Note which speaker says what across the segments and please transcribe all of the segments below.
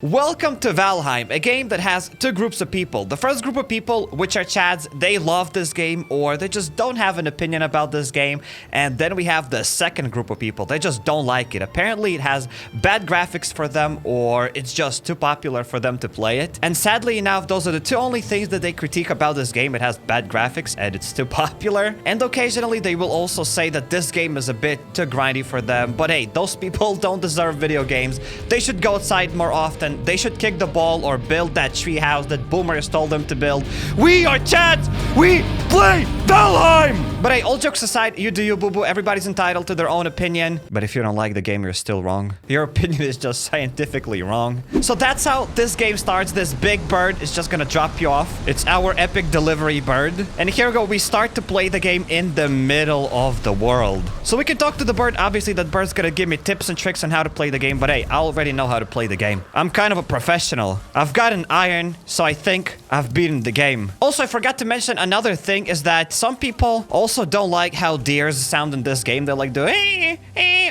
Speaker 1: Welcome to Valheim, a game that has two groups of people. The first group of people, which are Chads, they love this game or they just don't have an opinion about this game. And then we have the second group of people, they just don't like it. Apparently it has bad graphics for them or it's just too popular for them to play it. And sadly enough, those are the two only things that they critique about this game. It has bad graphics and it's too popular. And occasionally they will also say that this game is a bit too grindy for them. But hey, those people don't deserve video games. They should go outside more often. They should kick the ball or build that tree house that boomers told them to build. We are Chads! We play Valheim! But hey, all jokes aside, you do you, boo-boo. Everybody's entitled to their own opinion. But if you don't like the game, you're still wrong. Your opinion is just scientifically wrong. So that's how this game starts. This big bird is just gonna drop you off. It's our epic delivery bird. And here we go. We start to play the game in the middle of the world. So we can talk to the bird. Obviously, that bird's gonna give me tips and tricks on how to play the game. But hey, I already know how to play the game. I'm kind of a professional. I've got an iron, so I think I've beaten the game. Also, I forgot to mention another thing is that some people also don't like how deers sound in this game. They like the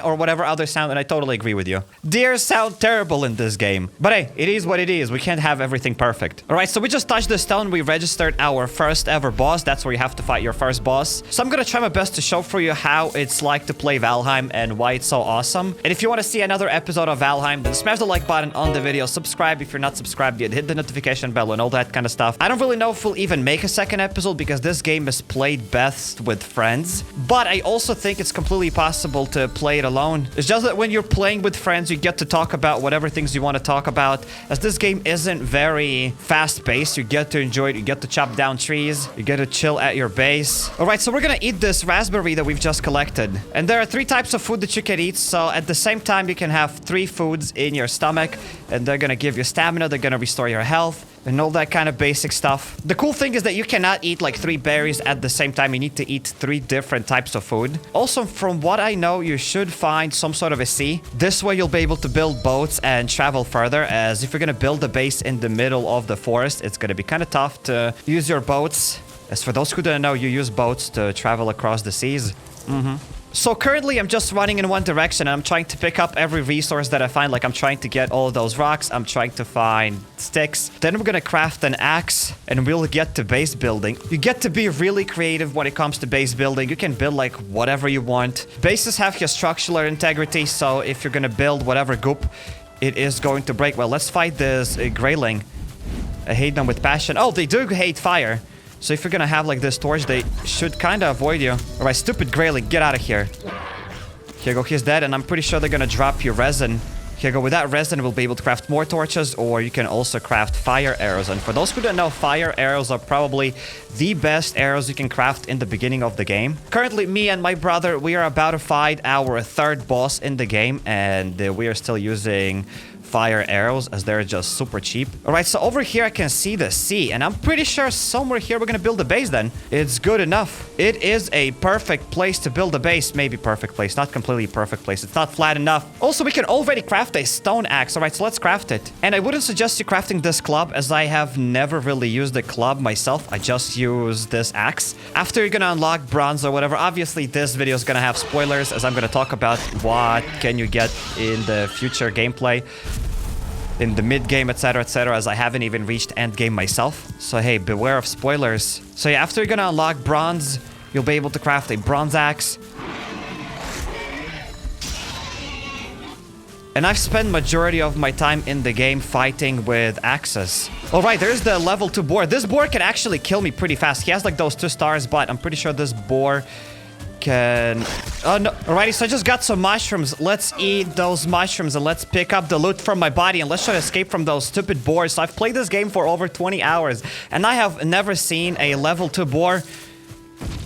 Speaker 1: or whatever other sound, and I totally agree with you. Deers sound terrible in this game. But hey, it is what it is. We can't have everything perfect. All right, so we just touched the stone. We registered our first ever boss. That's where you have to fight your first boss. So I'm gonna try my best to show for you how it's like to play Valheim and why it's so awesome. And if you want to see another episode of Valheim, then smash the like button on the video. Subscribe if you're not subscribed yet. Hit the notification bell and all that kind of stuff. I don't really know if we'll even make a second episode because this game is played best with friends. But I also think it's completely possible to play it alone. It's just that when you're playing with friends, you get to talk about whatever things you want to talk about. As this game isn't very fast-paced, you get to enjoy it. You get to chop down trees. You get to chill at your base. All right, so we're gonna eat this raspberry that we've just collected. And there are 3 types of food that you can eat. So at the same time, you can have 3 foods in your stomach. And they're gonna give you stamina. They're gonna restore your health. And all that kind of basic stuff. The cool thing is that you cannot eat like 3 berries at the same time. You need to eat 3 different types of food. Also, from what I know, you should find some sort of a sea. This way you'll be able to build boats and travel further, as if you're gonna build a base in the middle of the forest, it's gonna be kind of tough to use your boats. As for those who don't know, you use boats to travel across the seas. So currently I'm just running in one direction and I'm trying to pick up every resource that I find. Like I'm trying to get all those rocks. I'm trying to find sticks. Then we're gonna craft an axe and we'll get to base building. You get to be really creative when it comes to base building. You can build like whatever you want. Bases have your structural integrity. So if you're gonna build whatever goop, it is going to break. Well, let's fight this grayling. I hate them with passion. Oh, they do hate fire. So if you're gonna have like this torch, they should kind of avoid you. All right, stupid grayling, get out of here. Here you go, he's dead, and I'm pretty sure they're gonna drop you resin. Here you go, with that resin, we'll be able to craft more torches, or you can also craft fire arrows. And for those who don't know, fire arrows are probably the best arrows you can craft in the beginning of the game. Currently, me and my brother, we are about to fight our 3rd boss in the game, and we are still using fire arrows as they're just super cheap. All right, so over here I can see the sea, and I'm pretty sure somewhere here we're gonna build a base then. It's good enough. It is a perfect place to build a base. Maybe perfect place, not completely perfect place. It's not flat enough. Also, we can already craft a stone axe. All right, so let's craft it. And I wouldn't suggest you crafting this club, as I have never really used a club myself. I just use this axe. After you're gonna unlock bronze or whatever, obviously this video is gonna have spoilers, as I'm gonna talk about what can you get in the future gameplay, in the mid-game, etc., as I haven't even reached end-game myself. So hey, beware of spoilers. So yeah, after you're gonna unlock bronze, you'll be able to craft a bronze axe. And I've spent majority of my time in the game fighting with axes. All right, there's the level 2 boar. This boar can actually kill me pretty fast. He has like those 2 stars, but I'm pretty sure this boar can... Oh, no. Alrighty, so I just got some mushrooms. Let's eat those mushrooms and let's pick up the loot from my body and let's try to escape from those stupid boars. So I've played this game for over 20 hours and I have never seen a level 2 boar.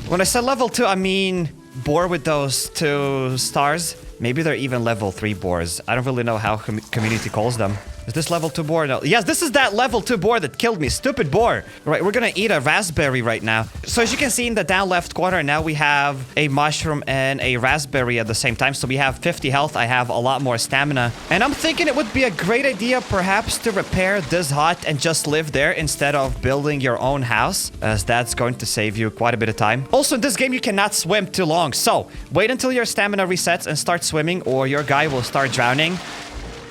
Speaker 1: When I said level 2, I mean boar with those 2 stars. Maybe they're even level 3 boars. I don't really know how community calls them. Is this level 2 boar? No. Yes, this is that level 2 boar that killed me. Stupid boar. Right, we're gonna eat a raspberry right now. So as you can see in the down left corner, now we have a mushroom and a raspberry at the same time. So we have 50 health. I have a lot more stamina. And I'm thinking it would be a great idea perhaps to repair this hut and just live there instead of building your own house, as that's going to save you quite a bit of time. Also, in this game, you cannot swim too long. So wait until your stamina resets and start swimming, or your guy will start drowning.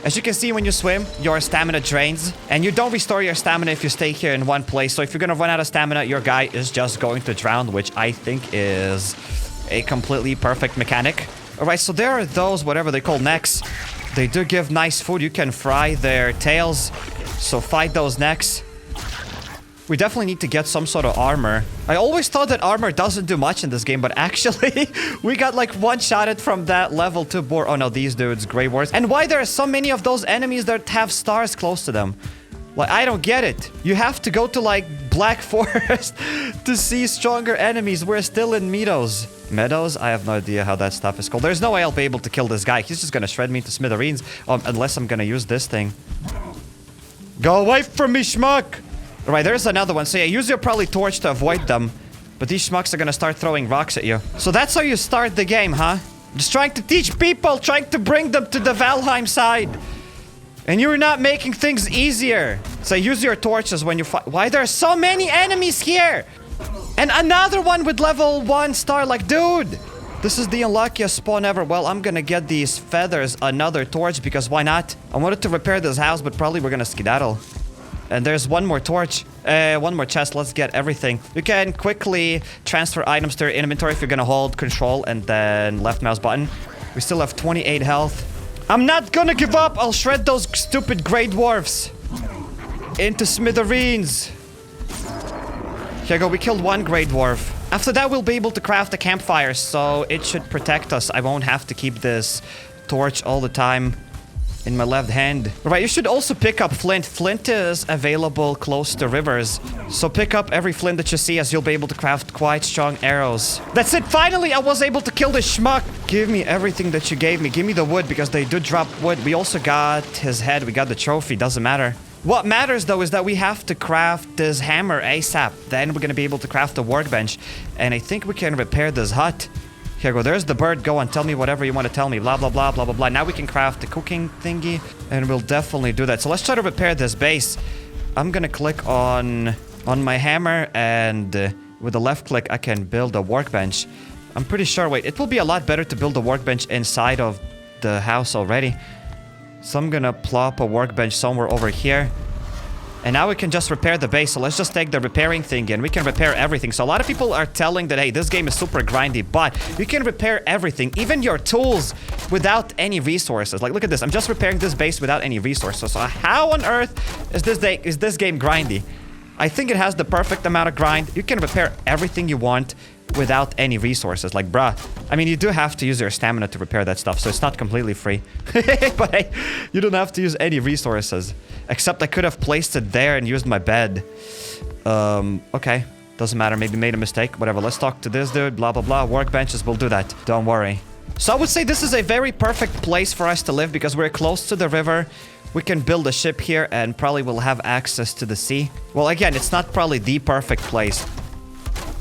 Speaker 1: As you can see, when you swim, your stamina drains. And you don't restore your stamina if you stay here in one place. So if you're gonna run out of stamina, your guy is just going to drown, which I think is a completely perfect mechanic. Alright, so there are those, whatever they call necks. They do give nice food. You can fry their tails. So fight those necks. We definitely need to get some sort of armor. I always thought that armor doesn't do much in this game, but actually, we got like one-shotted from that level 2 boar. Oh no, these dudes, Grey Wars. And why there are so many of those enemies that have stars close to them? Like, I don't get it. You have to go to like Black Forest to see stronger enemies. We're still in Meadows. Meadows? I have no idea how that stuff is called. There's no way I'll be able to kill this guy. He's just gonna shred me to smithereens. Unless I'm gonna use this thing. Go away from me, schmuck! Alright, there's another one. So yeah, use your probably torch to avoid them. But these schmucks are gonna start throwing rocks at you. So that's how you start the game, huh? Just trying to teach people, trying to bring them to the Valheim side. And you're not making things easier. So use your torches when you fight. Why there are so many enemies here? And another one with level 1 star. Like, dude, this is the unluckiest spawn ever. Well, I'm gonna get these feathers, another torch, because why not? I wanted to repair this house, but probably we're gonna skedaddle. And there's one more torch, one more chest. Let's get everything. You can quickly transfer items to your inventory if you're gonna hold control and then left mouse button. We still have 28 health. I'm not gonna give up. I'll shred those stupid Grey Dwarfs into smithereens. Here you go. We killed one Grey Dwarf. After that, we'll be able to craft a campfire, so it should protect us. I won't have to keep this torch all the time in my left hand. Right, you should also pick up flint. Flint is available close to rivers. So pick up every flint that you see, as you'll be able to craft quite strong arrows. That's it. Finally, I was able to kill this schmuck. Give me everything that you gave me. Give me the wood, because they do drop wood. We also got his head. We got the trophy. Doesn't matter. What matters, though, is that we have to craft this hammer ASAP. Then we're going to be able to craft a workbench. And I think we can repair this hut. Here we go. There's the bird. Go on. Tell me whatever you want to tell me. Blah, blah, blah, blah, blah, blah. Now we can craft the cooking thingy. And we'll definitely do that. So let's try to repair this base. I'm going to click on my hammer. And with the left click, I can build a workbench. I'm pretty sure. Wait, it will be a lot better to build a workbench inside of the house already. So I'm going to plop a workbench somewhere over here. And now we can just repair the base. So let's just take the repairing thing and we can repair everything. So a lot of people are telling that, hey, this game is super grindy, but you can repair everything, even your tools, without any resources. Like, look at this. I'm just repairing this base without any resources. So how on earth is this game grindy? I think it has the perfect amount of grind. You can repair everything you want without any resources. Like, bruh. I mean, you do have to use your stamina to repair that stuff, so it's not completely free. But hey, you don't have to use any resources. Except I could have placed it there and used my bed. Okay. Doesn't matter. Maybe made a mistake. Whatever. Let's talk to this dude. Blah, blah, blah. Workbenches will do that. Don't worry. So I would say this is a very perfect place for us to live because we're close to the river. We can build a ship here and probably will have access to the sea. Well, again, it's not probably the perfect place,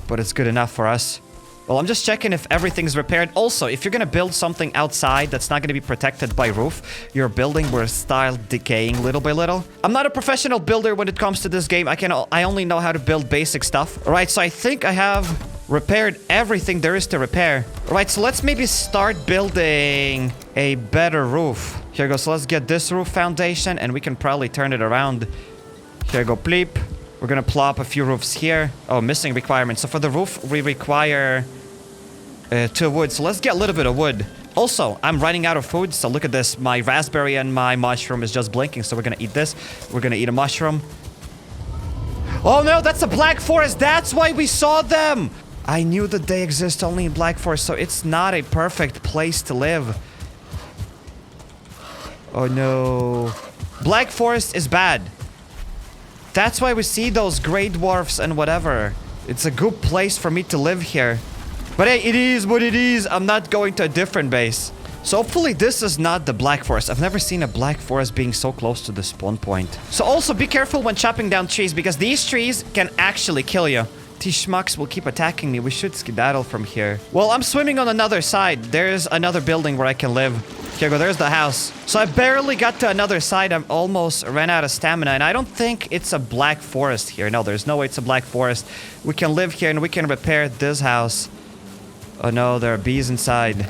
Speaker 1: but it's good enough for us. Well, I'm just checking if everything's repaired. Also, if you're gonna build something outside that's not gonna be protected by roof, your building will start decaying little by little. I'm not a professional builder when it comes to this game. I only know how to build basic stuff. All right, so I think I have repaired everything there is to repair. All right, so let's maybe start building a better roof. Here we go. So let's get this roof foundation and we can probably turn it around. Here we go, pleep. We're gonna plop a few roofs here. Oh, missing requirements. So for the roof, we require 2 wood. So let's get a little bit of wood. Also, I'm running out of food. So look at this. My raspberry and my mushroom is just blinking. So we're gonna eat this. We're gonna eat a mushroom. Oh no, that's a black forest. That's why we saw them. I knew that they exist only in Black Forest. So it's not a perfect place to live. Oh no. Black Forest is bad. That's why we see those Grey Dwarfs and whatever. It's a good place for me to live here. But hey, it is what it is. I'm not going to a different base. So hopefully this is not the Black Forest. I've never seen a Black Forest being so close to the spawn point. So also be careful when chopping down trees because these trees can actually kill you. These schmucks will keep attacking me. We should skedaddle from here. Well, I'm swimming on another side. There's another building where I can live. Here we go, there's the house. So I barely got to another side. I almost ran out of stamina. And I don't think it's a Black Forest here. No, there's no way it's a Black Forest. We can live here and we can repair this house. Oh no, there are bees inside.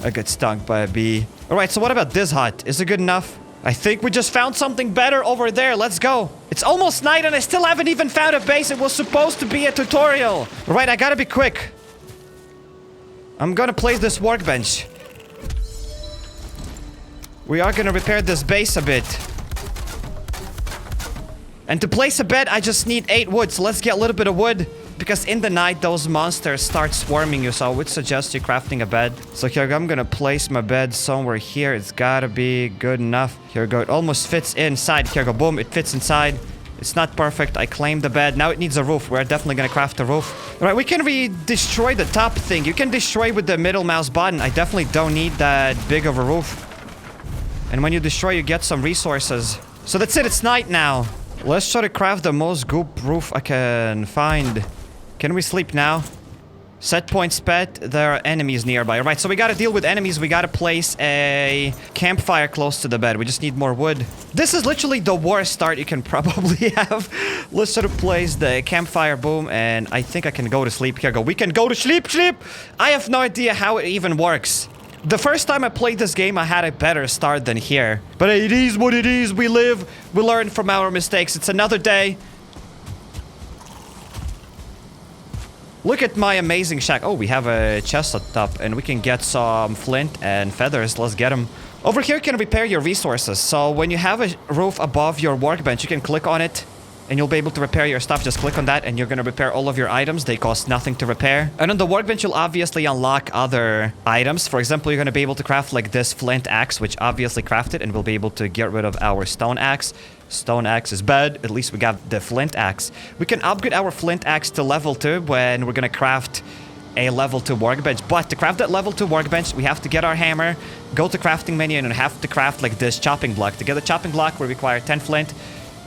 Speaker 1: I got stung by a bee. Alright, so what about this hut? Is it good enough? I think we just found something better over there. Let's go. It's almost night and I still haven't even found a base. It was supposed to be a tutorial. Right, I gotta be quick. I'm gonna place this workbench. We are gonna repair this base a bit. And to place a bed, I just need 8 wood. So let's get a little bit of wood. Because in the night, those monsters start swarming you. So I would suggest you crafting a bed. So here I'm gonna place my bed somewhere here. It's gotta be good enough. Here we go. It almost fits inside. Here we go. Boom. It fits inside. It's not perfect. I claimed the bed. Now it needs a roof. We're definitely gonna craft a roof. All right, we can destroy the top thing. You can destroy with the middle mouse button. I definitely don't need that big of a roof. And when you destroy, you get some resources. So that's it. It's night now. Let's try to craft the most goop roof I can find. Can we sleep now? Set point sped. There are enemies nearby. All right, so we gotta deal with enemies. We gotta place a campfire close to the bed. We just need more wood. This is literally the worst start you can probably have. Let's sort of place the campfire. Boom. And I think I can go to sleep. Here we go. We can go to sleep. I have no idea how it even works. The first time I played this game, I had a better start than here. But it is what it is. We live. We learn from our mistakes. It's another day. Look at my amazing shack. Oh, we have a chest on top. And we can get some flint and feathers. Let's get them. Over here, you can repair your resources. So when you have a roof above your workbench, you can click on it. And you'll be able to repair your stuff. Just click on that and you're going to repair all of your items. They cost nothing to repair. And on the workbench, you'll obviously unlock other items. For example, you're going to be able to craft like this flint axe, which obviously crafted. And we'll be able to get rid of our stone axe. Stone axe is bad. At least we got the flint axe. We can upgrade our flint axe to level 2 when we're going to craft a level 2 workbench. But to craft that level 2 workbench, we have to get our hammer, go to crafting menu, and have to craft like this chopping block. To get the chopping block, we require 10 flint.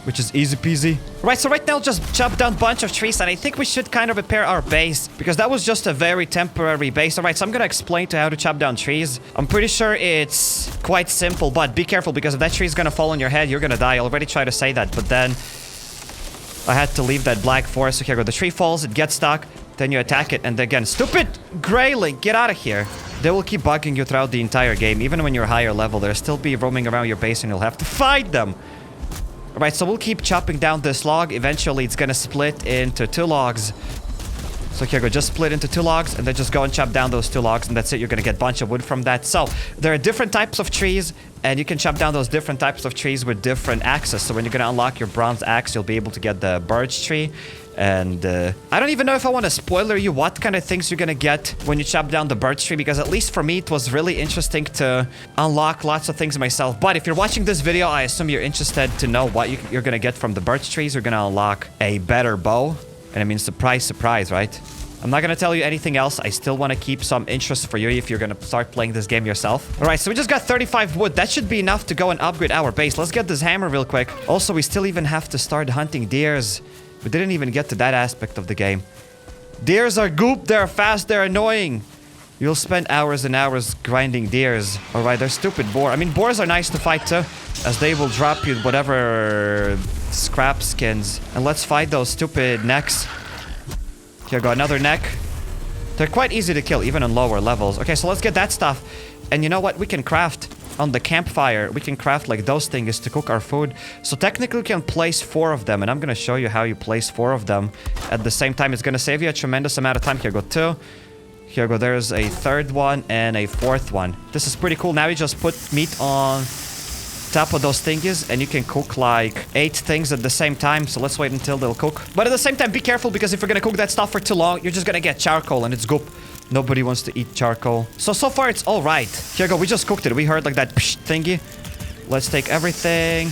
Speaker 1: Which is easy peasy. Right, so right now just chop down a bunch of trees and I think we should kind of repair our base because that was just a very temporary base. All right, so I'm gonna explain to you how to chop down trees. I'm pretty sure it's quite simple, but be careful because if that tree is gonna fall on your head, you're gonna die. I already tried to say that, but then I had to leave that black forest. So here we go. The tree falls, it gets stuck, then you attack it, and again, stupid Greylink, get out of here. They will keep bugging you throughout the entire game. Even when you're higher level, they'll still be roaming around your base and you'll have to fight them. Alright, so we'll keep chopping down this log. Eventually, it's gonna split into 2 logs. So here we go, just split into 2 logs, and then just go and chop down those 2 logs, and that's it. You're gonna get a bunch of wood from that. So, there are different types of trees, and you can chop down those different types of trees with different axes. So when you're gonna unlock your bronze axe, you'll be able to get the birch tree. And I don't even know if I want to spoiler you what kind of things you're gonna get when you chop down the birch tree, because at least for me it was really interesting to unlock lots of things myself. But if you're watching this video, I assume you're interested to know what you're gonna get from the birch trees. You're gonna unlock a better bow, and I mean, surprise, surprise, right? I'm not gonna tell you anything else. I still want to keep some interest for you if you're gonna start playing this game yourself. All right, so we just got 35 wood. That should be enough to go and upgrade our base. Let's get this hammer real quick. Also, we still even have to start hunting deers. We didn't even get to that aspect of the game. Deers are goop, they're fast, they're annoying. You'll spend hours and hours grinding deers. Alright, they're stupid boar. I mean, boars are nice to fight too, as they will drop you whatever scrap skins. And let's fight those stupid necks. Here, go another neck. They're quite easy to kill, even on lower levels. Okay, so let's get that stuff. And you know what? We can craft on the campfire. We can craft like those things to cook our food. So technically we can place 4 of them. And I'm going to show you how you place 4 of them at the same time. It's going to save you a tremendous amount of time. Here go 2. Here go. There's a 3rd one and a 4th one. This is pretty cool. Now you just put meat on top of those thingies and you can cook like 8 things at the same time. So let's wait until they'll cook. But at the same time, be careful because if you're going to cook that stuff for too long, you're just going to get charcoal and it's goop. Nobody wants to eat charcoal. So far it's all right. Here we go. We just cooked it. We heard like that psh thingy. Let's take everything.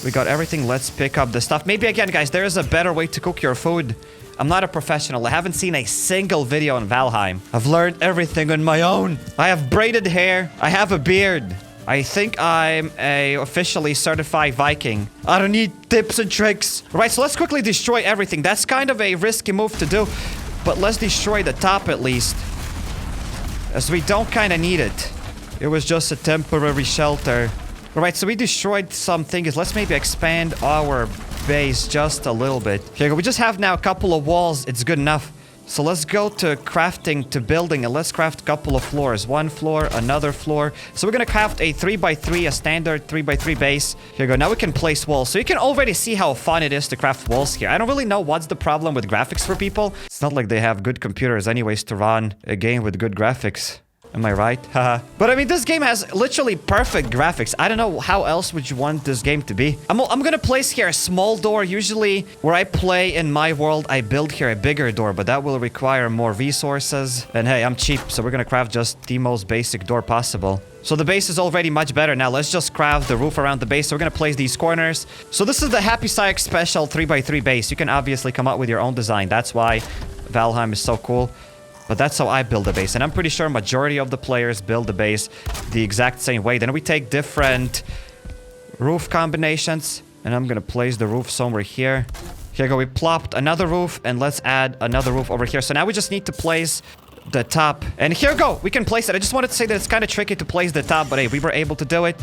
Speaker 1: We got everything. Let's pick up the stuff. Maybe again, guys, there is a better way to cook your food. I'm not a professional. I haven't seen a single video on Valheim. I've learned everything on my own. I have braided hair. I have a beard. I think I'm a officially certified Viking. I don't need tips and tricks. Right, so let's quickly destroy everything. That's kind of a risky move to do. But let's destroy the top at least, as we don't kind of need it. It was just a temporary shelter. Alright, so we destroyed some things. Let's maybe expand our base just a little bit. Here we go. We just have now a couple of walls. It's good enough. So let's go to crafting, to building, and let's craft a couple of floors. One floor, another floor. So we're gonna craft a 3x3, a standard 3x3 base. Here we go. Now we can place walls. So you can already see how fun it is to craft walls here. I don't really know what's the problem with graphics for people. It's not like they have good computers anyways to run a game with good graphics. Am I right? Haha. But I mean, this game has literally perfect graphics. I don't know how else would you want this game to be. I'm gonna place here a small door. Usually, where I play in my world, I build here a bigger door, but that will require more resources. And hey, I'm cheap, so we're gonna craft just the most basic door possible. So the base is already much better. Now let's just craft the roof around the base. So we're gonna place these corners. So this is the HappyCairek special 3x3 base. You can obviously come up with your own design. That's why Valheim is so cool. But that's how I build a base. And I'm pretty sure majority of the players build the base the exact same way. Then we take different roof combinations. And I'm going to place the roof somewhere here. Here we go. We plopped another roof. And let's add another roof over here. So now we just need to place the top. And here we go. We can place it. I just wanted to say that it's kind of tricky to place the top. But hey, we were able to do it.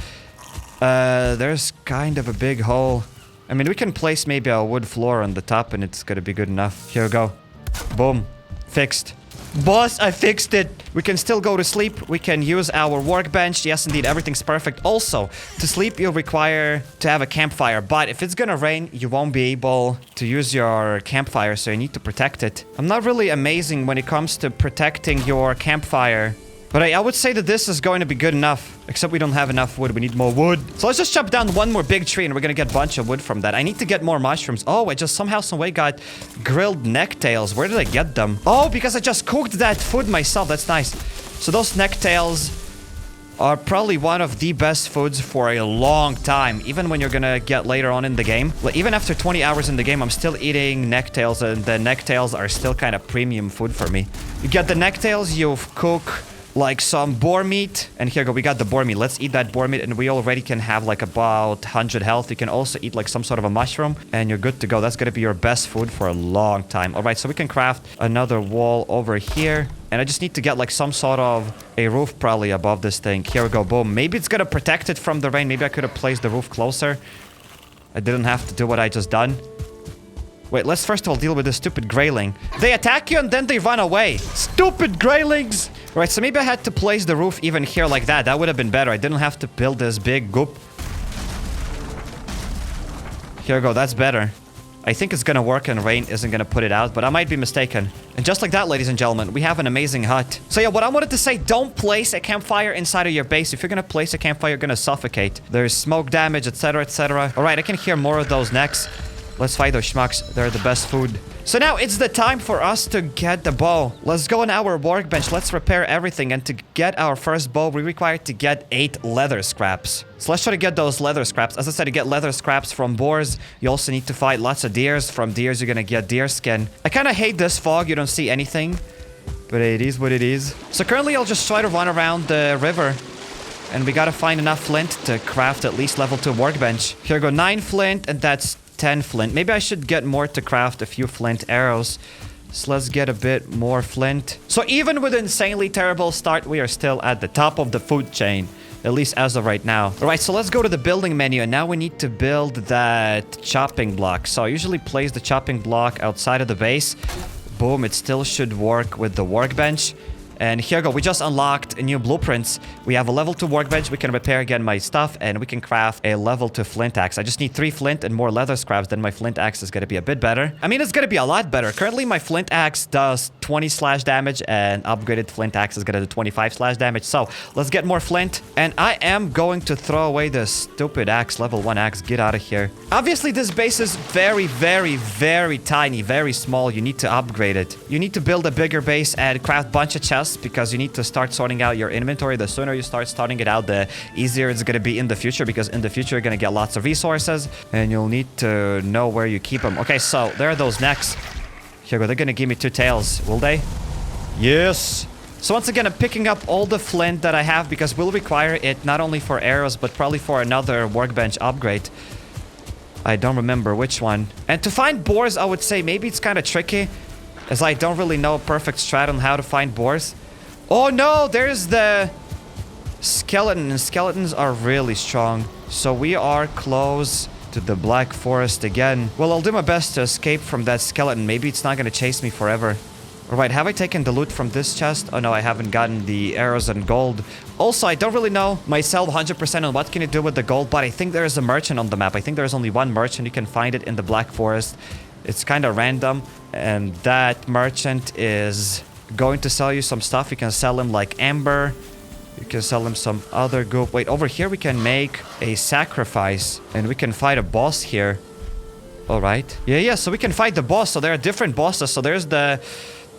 Speaker 1: There's kind of a big hole. I mean, we can place maybe a wood floor on the top. And it's going to be good enough. Here we go. Boom. Fixed. Boss, I fixed it. We can still go to sleep. We can use our workbench. Yes, indeed, everything's perfect. Also, to sleep, you'll require to have a campfire. But if it's gonna rain, you won't be able to use your campfire, so you need to protect it. I'm not really amazing when it comes to protecting your campfire. But I would say that this is going to be good enough. Except we don't have enough wood. We need more wood. So let's just chop down one more big tree and we're gonna get a bunch of wood from that. I need to get more mushrooms. Oh, I just somehow, some way got grilled necktails. Where did I get them? Oh, because I just cooked that food myself. That's nice. So those necktails are probably one of the best foods for a long time. Even when you're gonna get later on in the game. Like, even after 20 hours in the game, I'm still eating necktails. And the necktails are still kind of premium food for me. You get the necktails, you cook like some boar meat. And here we go, we got the boar meat. Let's eat that boar meat and we already can have like about 100 health. You can also eat like some sort of a mushroom and you're good to go. That's gonna be your best food for a long time. All right, so we can craft another wall over here. And I just need to get like some sort of a roof probably above this thing. Here we go, boom. Maybe it's gonna protect it from the rain. Maybe I could have placed the roof closer. I didn't have to do what I just done. Wait, let's first of all deal with this stupid grayling. They attack you and then they run away. Stupid graylings! Right, so maybe I had to place the roof even here like that. That would have been better. I didn't have to build this big goop. Here we go, that's better. I think it's gonna work and rain isn't gonna put it out, but I might be mistaken. And just like that, ladies and gentlemen, we have an amazing hut. So yeah, what I wanted to say, don't place a campfire inside of your base. If you're gonna place a campfire, you're gonna suffocate. There's smoke damage, etc, etc. All right, I can hear more of those necks. Let's fight those schmucks. They're the best food. So now it's the time for us to get the bow. Let's go on our workbench. Let's repair everything. And to get our first bow, we require to get 8 leather scraps. So let's try to get those leather scraps. As I said, to get leather scraps from boars, you also need to fight lots of deers. From deers, you're gonna get deer skin. I kind of hate this fog. You don't see anything. But it is what it is. So currently, I'll just try to run around the river. And we gotta find enough flint to craft at least level 2 workbench. Here we go, 9 flint, and that's 10 flint. Maybe I should get more to craft a few flint arrows. So let's get a bit more flint. So even with an insanely terrible start, we are still at the top of the food chain. At least as of right now. All right, so let's go to the building menu. And now we need to build that chopping block. So I usually place the chopping block outside of the base. Boom, it still should work with the workbench. And here we go, we just unlocked new blueprints. We have a level 2 workbench, we can repair again my stuff, and we can craft a level 2 flint axe. I just need 3 flint and more leather scraps, then my flint axe is gonna be a bit better. I mean, it's gonna be a lot better. Currently, my flint axe does 20 slash damage, and upgraded flint axe is gonna do 25 slash damage. So, let's get more flint. And I am going to throw away this stupid axe, level 1 axe. Get out of here. Obviously, this base is very, very, very tiny, very small. You need to upgrade it. You need to build a bigger base and craft a bunch of chests, because you need to start sorting out your inventory. The sooner you start sorting it out, the easier it's going to be in the future, because in the future you're going to get lots of resources and you'll need to know where you keep them. Okay, so there are those necks. Here we go. They're going to give me 2 tails, will they? Yes. So once again, I'm picking up all the flint that I have, because we'll require it not only for arrows but probably for another workbench upgrade. I don't remember which one. And to find boars, I would say maybe it's kind of tricky, as I don't really know a perfect strat on how to find boars. Oh no, there's the skeleton, and skeletons are really strong. So we are close to the Black Forest again. Well, I'll do my best to escape from that skeleton. Maybe it's not gonna chase me forever. Alright, have I taken the loot from this chest? Oh no, I haven't gotten the arrows and gold. Also, I don't really know myself 100% on what can you do with the gold, but I think there is a merchant on the map. I think there's only one merchant. You can find it in the Black Forest. It's kind of random, and that merchant is going to sell you some stuff. You can sell him like amber. You can sell him some other goop. Wait, over here we can make a sacrifice, and we can fight a boss here. Alright. Yeah, so we can fight the boss. So there are different bosses. So there's the...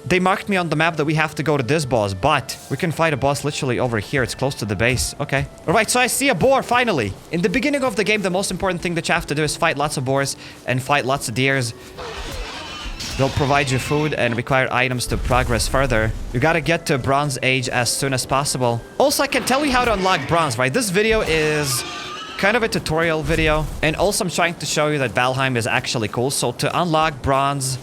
Speaker 1: They marked me on the map that we have to go to this boss, but we can fight a boss literally over here. It's close to the base. Okay. Alright, so I see a boar, finally. In the beginning of the game, the most important thing that you have to do is fight lots of boars and fight lots of deers. They'll provide you food and require items to progress further. You gotta get to Bronze Age as soon as possible. Also, I can tell you how to unlock Bronze, right? This video is kind of a tutorial video. And also, I'm trying to show you that Valheim is actually cool. So to unlock Bronze...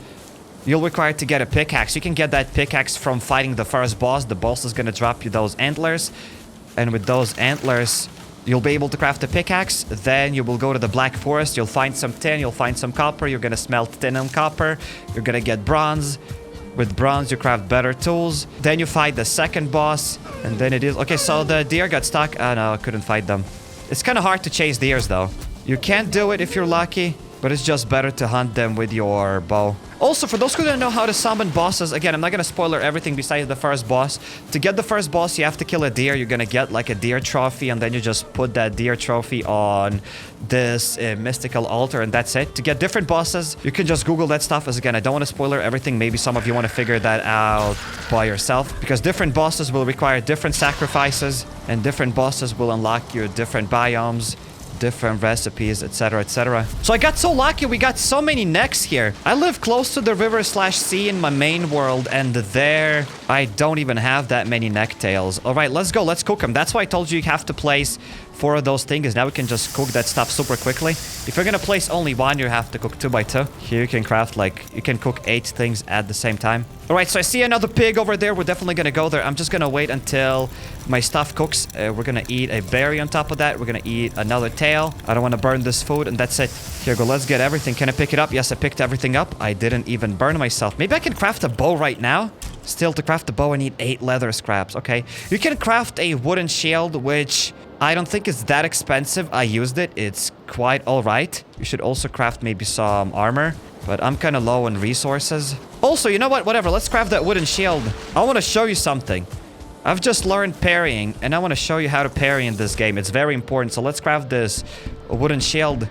Speaker 1: You'll require to get a pickaxe. You can get that pickaxe from fighting the first boss. The boss is going to drop you those antlers. And with those antlers, you'll be able to craft a pickaxe. Then you will go to the Black Forest. You'll find some tin. You'll find some copper. You're going to smelt tin and copper. You're going to get bronze. With bronze, you craft better tools. Then you fight the second boss. And then it is... Okay, so the deer got stuck. Oh, no, I couldn't fight them. It's kind of hard to chase deers, though. You can't do it if you're lucky. But it's just better to hunt them with your bow. Also, for those who don't know how to summon bosses, again, I'm not gonna spoiler everything besides the first boss. To get the first boss, you have to kill a deer. You're gonna get like a deer trophy, and then you just put that deer trophy on this mystical altar, and that's it. To get different bosses, you can just Google that stuff. As again, I don't want to spoiler everything. Maybe some of you want to figure that out by yourself, because different bosses will require different sacrifices, and different bosses will unlock you different biomes, different recipes, etc, etc. So I got so lucky, we got so many necks here. I live close to the river/sea in my main world, and there I don't even have that many necktails. All right, let's go, let's cook them. That's why I told you you have to place 4 of those things. Now we can just cook that stuff super quickly. If you're gonna place only 1, you have to cook 2 by 2. Here you can craft like, you can cook 8 things at the same time. All right, so I see another pig over there. We're definitely gonna go there. I'm just gonna wait until my stuff cooks. We're gonna eat a berry on top of that. We're gonna eat another tail. I don't want to burn this food, and that's it. Here we go, let's get everything. Can I pick it up? Yes, I picked everything up. I didn't even burn myself. Maybe I can craft a bow right now. Still, to craft a bow, I need 8 leather scraps. Okay, you can craft a wooden shield, which I don't think it's that expensive. I used it. It's quite all right. You should also craft maybe some armor, but I'm kind of low on resources. Also, you know what? Whatever. Let's craft that wooden shield. I want to show you something. I've just learned parrying, and I want to show you how to parry in this game. It's very important. So let's craft this wooden shield.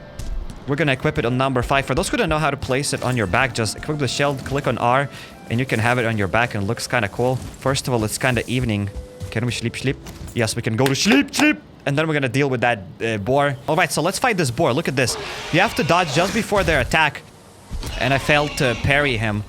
Speaker 1: We're going to equip it on number 5. For those who don't know how to place it on your back, just equip the shield, click on R, and you can have it on your back, and it looks kind of cool. First of all, it's kind of evening. Can we sleep? Yes, we can go to sleep. And then we're gonna deal with that boar. All right, so let's fight this boar. Look at this. You have to dodge just before their attack. And I failed to parry him.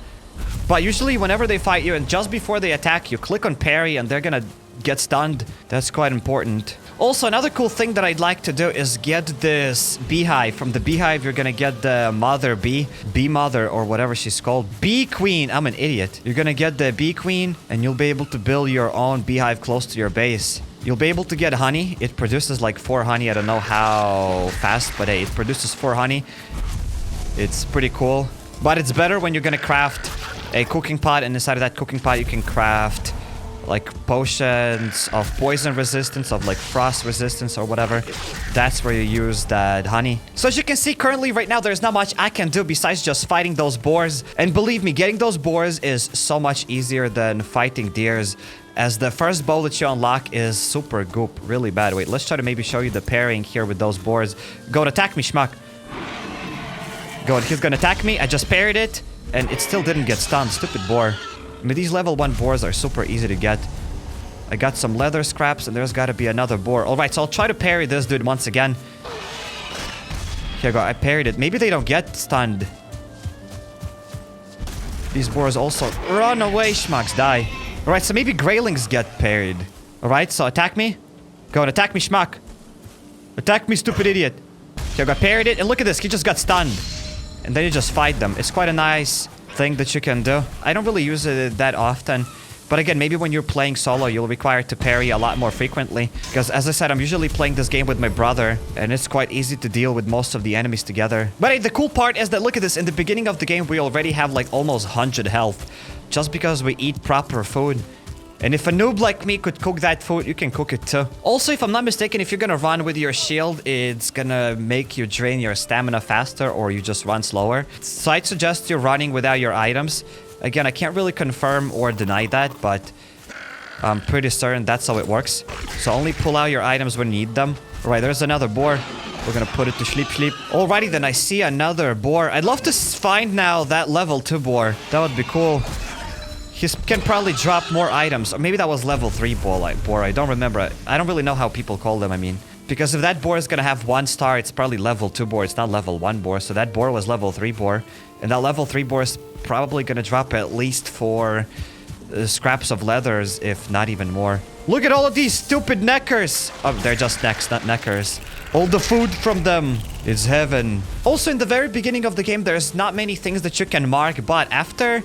Speaker 1: But usually whenever they fight you and just before they attack, you click on parry and they're gonna get stunned. That's quite important. Also, another cool thing that I'd like to do is get this beehive. From the beehive, you're gonna get the mother bee. Bee mother, or whatever she's called. Bee queen. I'm an idiot. You're gonna get the bee queen, and you'll be able to build your own beehive close to your base. You'll be able to get honey. It produces like 4 honey. I don't know how fast, but hey, it produces 4 honey. It's pretty cool. But it's better when you're gonna craft a cooking pot, and inside of that cooking pot, you can craft like potions of poison resistance, of like frost resistance or whatever. That's where you use that honey. So as you can see, currently right now, there's not much I can do besides just fighting those boars. And believe me, getting those boars is so much easier than fighting deers, as the first bow that you unlock is super goop, really bad. Wait, let's try to maybe show you the parrying here with those boars. Go and attack me, schmuck. Go on, he's gonna attack me. I just parried it, and it still didn't get stunned. Stupid boar. I mean, these level 1 boars are super easy to get. I got some leather scraps, and there's gotta be another boar. Alright, so I'll try to parry this dude once again. Here we go, I parried it. Maybe they don't get stunned. These boars also... Run away, schmucks, die. Alright, so maybe Greylings get parried. Alright, so attack me. Go and attack me, schmuck. Attack me, stupid idiot. Okay, I got parried it, and look at this, he just got stunned. And then you just fight them. It's quite a nice thing that you can do. I don't really use it that often, But again, maybe when you're playing solo, you'll require to parry a lot more frequently. Because as I said, I'm usually playing this game with my brother, and it's quite easy to deal with most of the enemies together. But hey, the cool part is that, look at this, in the beginning of the game, we already have like almost 100 health. Just because we eat proper food. And if a noob like me could cook that food, you can cook it too. Also, if I'm not mistaken, if you're gonna run with your shield, it's gonna make you drain your stamina faster, or you just run slower. So I'd suggest you running without your items. Again, I can't really confirm or deny that, but I'm pretty certain that's how it works. So only pull out your items when you need them. All right, there's another boar. We're gonna put it to sleep. Alrighty then, I see another boar. I'd love to find now that level 2 boar. That would be cool. He can probably drop more items. Or maybe that was level 3 boar. I don't remember. I don't really know how people call them, I mean. Because if that boar is gonna have 1 star, it's probably level 2 boar. It's not level 1 boar. So that boar was level 3 boar. And that level 3 boar is probably gonna drop at least 4 scraps of leathers, if not even more. Look at all of these stupid neckers. Oh, they're just necks, not neckers. All the food from them is heaven. Also, in the very beginning of the game, there's not many things that you can mark. But after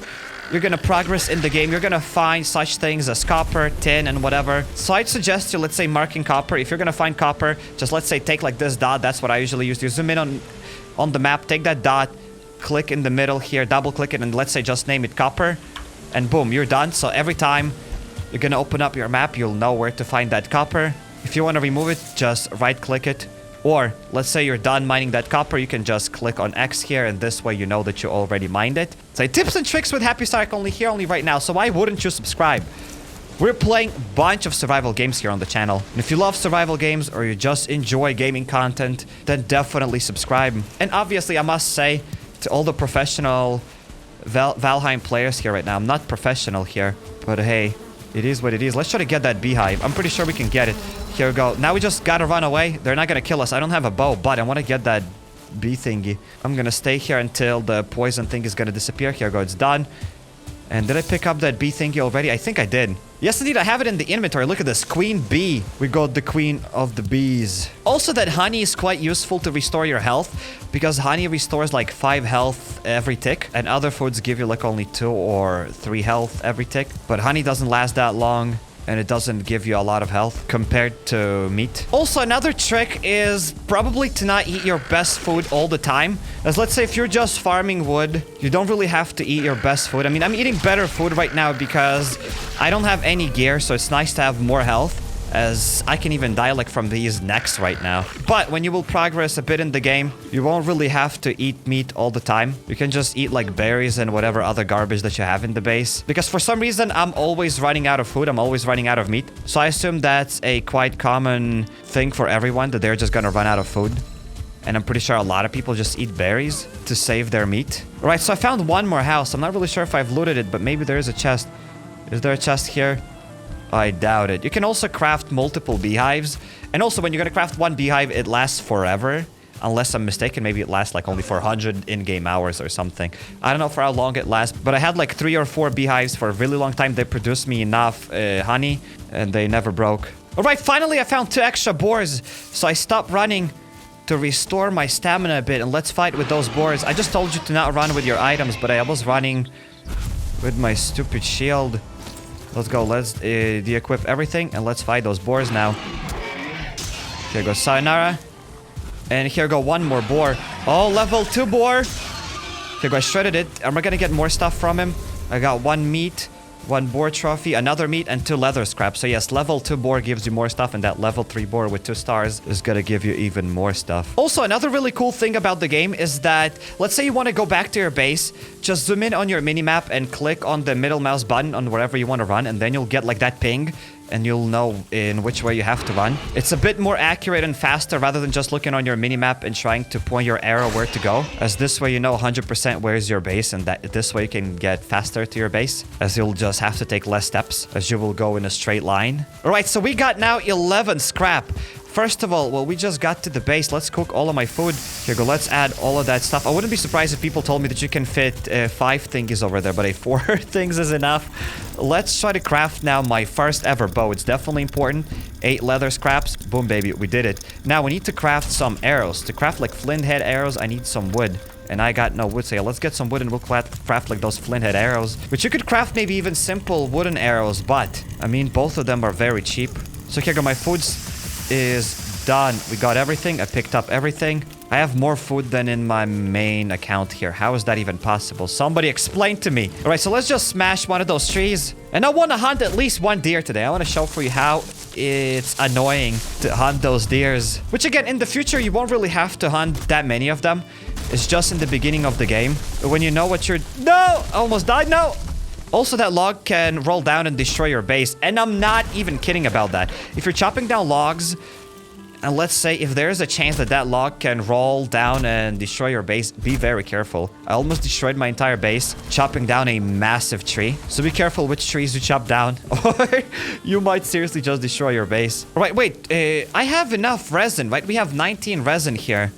Speaker 1: you're gonna progress in the game, you're gonna find such things as copper, tin, and whatever. So I'd suggest you, let's say, marking copper. If you're gonna find copper, just let's say take like this dot. That's what I usually use. You zoom in on the map, take that dot, click in the middle here, double click it, and let's say just name it copper. And boom, you're done. So every time you're gonna open up your map, you'll know where to find that copper. If you want to remove it, just right click it. Or let's say you're done mining that copper, you can just click on X here, and this way you know that you already mined it. So tips and tricks with HappyCairek only right now, so why wouldn't you subscribe? We're playing a bunch of survival games here on the channel. And if you love survival games or you just enjoy gaming content, then definitely subscribe. And obviously, I must say to all the professional Valheim players here right now, I'm not professional here, but hey, it is what it is. Let's try to get that beehive. I'm pretty sure we can get it. Here we go. Now we just gotta run away. They're not gonna kill us. I don't have a bow, but I want to get that bee thingy. I'm gonna stay here until the poison thing is gonna disappear. Here we go. It's done. And did I pick up that bee thingy already? I think I did. Yes, indeed. I have it in the inventory. Look at this. Queen bee. We got the queen of the bees. Also, that honey is quite useful to restore your health, because honey restores like 5 health every tick, and other foods give you like only 2 or 3 health every tick. But honey doesn't last that long, and it doesn't give you a lot of health compared to meat. Also, another trick is probably to not eat your best food all the time. As let's say if you're just farming wood, you don't really have to eat your best food. I mean, I'm eating better food right now because I don't have any gear, so it's nice to have more health, as I can even die like from these necks right now. But when you will progress a bit in the game, you won't really have to eat meat all the time. You can just eat like berries and whatever other garbage that you have in the base. Because for some reason, I'm always running out of food. I'm always running out of meat. So I assume that's a quite common thing for everyone, that they're just gonna run out of food. And I'm pretty sure a lot of people just eat berries to save their meat. All right, so I found one more house. I'm not really sure if I've looted it, but maybe there is a chest. Is there a chest here? I doubt it. You can also craft multiple beehives. And also, when you're gonna craft one beehive, it lasts forever. Unless I'm mistaken, maybe it lasts like only 400 in-game hours or something. I don't know for how long it lasts, but I had like 3 or 4 beehives for a really long time. They produced me enough honey, and they never broke. All right, finally I found 2 extra boars. So I stopped running to restore my stamina a bit, and let's fight with those boars. I just told you to not run with your items, but I was running with my stupid shield. Let's go. Let's de-equip everything, and let's fight those boars now. Here goes sayonara. And here go one more boar. Oh, level 2 boar. Here go, I shredded it. And we're gonna get more stuff from him. I got 1 meat, 1 boar trophy, another meat, and 2 leather scraps. So yes, level 2 boar gives you more stuff, and that level 3 boar with 2 stars is gonna give you even more stuff. Also, another really cool thing about the game is that, let's say you want to go back to your base, just zoom in on your minimap and click on the middle mouse button on wherever you want to run, and then you'll get like that ping, and you'll know in which way you have to run. It's a bit more accurate and faster rather than just looking on your minimap and trying to point your arrow where to go, as this way you know 100% where's your base, and that this way you can get faster to your base, as you'll just have to take less steps, as you will go in a straight line. All right, so we got now 11 scrap. First of all, well, we just got to the base. Let's cook all of my food. Here go. Let's add all of that stuff. I wouldn't be surprised if people told me that you can fit 5 thingies over there, but 4 things is enough. Let's try to craft now my first ever bow. It's definitely important. 8 leather scraps. Boom, baby. We did it. Now we need to craft some arrows. To craft like flint head arrows, I need some wood. And I got no wood, so yeah, let's get some wood and we'll craft like those flint head arrows. Which you could craft maybe even simple wooden arrows, but I mean, both of them are very cheap. So here go, my food is done. We got everything. I picked up everything. I have more food than in my main account here. How is that even possible? Somebody explain to me. All right, so let's just smash one of those trees. And I want to hunt at least one deer today. I want to show for you how it's annoying to hunt those deers. Which again, in the future, you won't really have to hunt that many of them. It's just in the beginning of the game. When you know what you're... No! I almost died. No! Also, that log can roll down and destroy your base. And I'm not even kidding about that. If you're chopping down logs... And let's say if there's a chance that that log can roll down and destroy your base, be very careful. I almost destroyed my entire base, chopping down a massive tree. So be careful which trees you chop down, or you might seriously just destroy your base. All right, wait, I have enough resin, right? We have 19 resin here.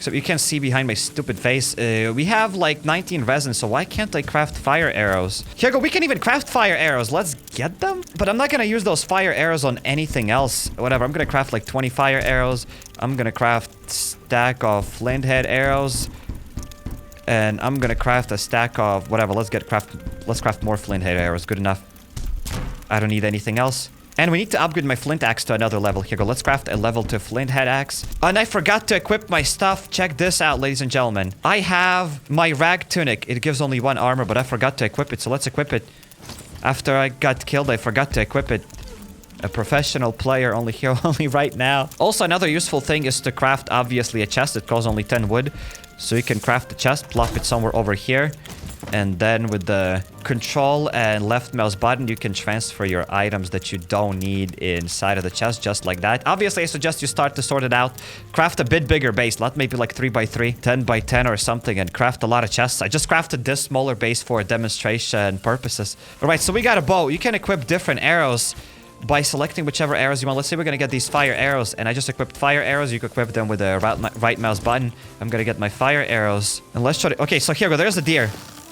Speaker 1: So you can see behind my stupid face. We have like 19 resin, so why can't I craft fire arrows? Here go, we can even craft fire arrows. Let's get them. But I'm not gonna use those fire arrows on anything else. Whatever, I'm gonna craft like 20 fire arrows. I'm gonna craft stack of flint head arrows. And I'm gonna craft a stack of whatever. Let's craft more flint head arrows. Good enough. I don't need anything else. And we need to upgrade my flint axe to another level. Here go, let's craft a level 2 flint head axe. And I forgot to equip my stuff. Check this out, ladies and gentlemen. I have my rag tunic. It gives only 1 armor, but I forgot to equip it. So let's equip it. After I got killed, I forgot to equip it. A professional player only here, only right now. Also, another useful thing is to craft, obviously, a chest. It costs only 10 wood. So you can craft the chest, plop it somewhere over here. And then with the control and left mouse button, you can transfer your items that you don't need inside of the chest, just like that. Obviously, I suggest you start to sort it out. Craft a bit bigger base, not maybe like 3x3, 10x10 or something, and craft a lot of chests. I just crafted this smaller base for demonstration purposes. All right, so we got a bow. You can equip different arrows by selecting whichever arrows you want. Let's say we're gonna get these fire arrows, and I just equipped fire arrows. You can equip them with the right mouse button. I'm gonna get my fire arrows, and let's try to... Okay, so here we go. There's a deer.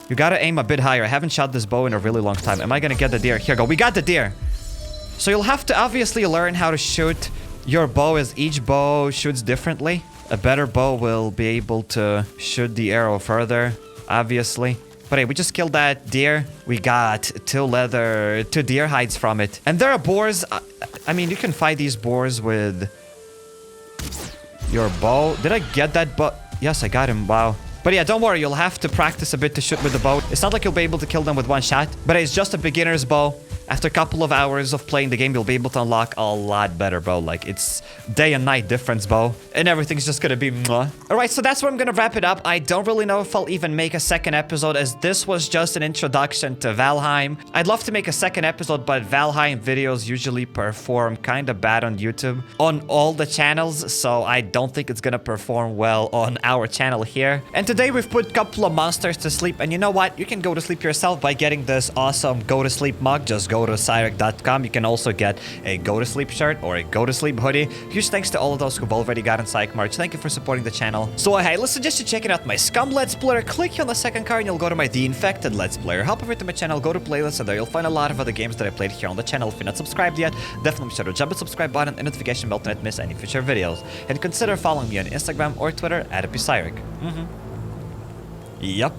Speaker 1: You gotta aim a bit higher. I haven't shot this bow in a really long time. Am I gonna get the deer? Here we go. We got the deer. So you'll have to obviously learn how to shoot your bow, as each bow shoots differently. A better bow will be able to shoot the arrow further, obviously. But hey, we just killed that deer. We got 2 deer hides from it. And there are boars. I mean, you can fight these boars with your bow. Did I get that bow? Yes, I got him. Wow. But yeah, don't worry, you'll have to practice a bit to shoot with the bow. It's not like you'll be able to kill them with 1 shot, but it's just a beginner's bow. After a couple of hours of playing the game, you'll be able to unlock a lot better bow. Like, it's day and night difference bow. And everything's just gonna be mwah. Alright, so that's where I'm gonna wrap it up. I don't really know if I'll even make a second episode, as this was just an introduction to Valheim. I'd love to make a second episode, but Valheim videos usually perform kind of bad on YouTube. On all the channels, so I don't think it's gonna perform well on our channel here. And today we've put a couple of monsters to sleep. And you know what? You can go to sleep yourself by getting this awesome go to sleep mug. Just go to HappyCairek.com. You can also get a go to sleep shirt or a go to sleep hoodie. Huge thanks to all of those who've already gotten Psych merch. Thank you for supporting the channel. So hey, let's suggest you checking out my Scum Let's Player. Click here on the second card and you'll go to my The Infected Let's Player. Hop over to my channel, go to playlists, and there you'll find a lot of other games that I played here on the channel. If you're not subscribed yet, definitely be sure to jump the subscribe button and notification bell to not miss any future videos. And consider following me on Instagram or Twitter at HappyCairek. Yup.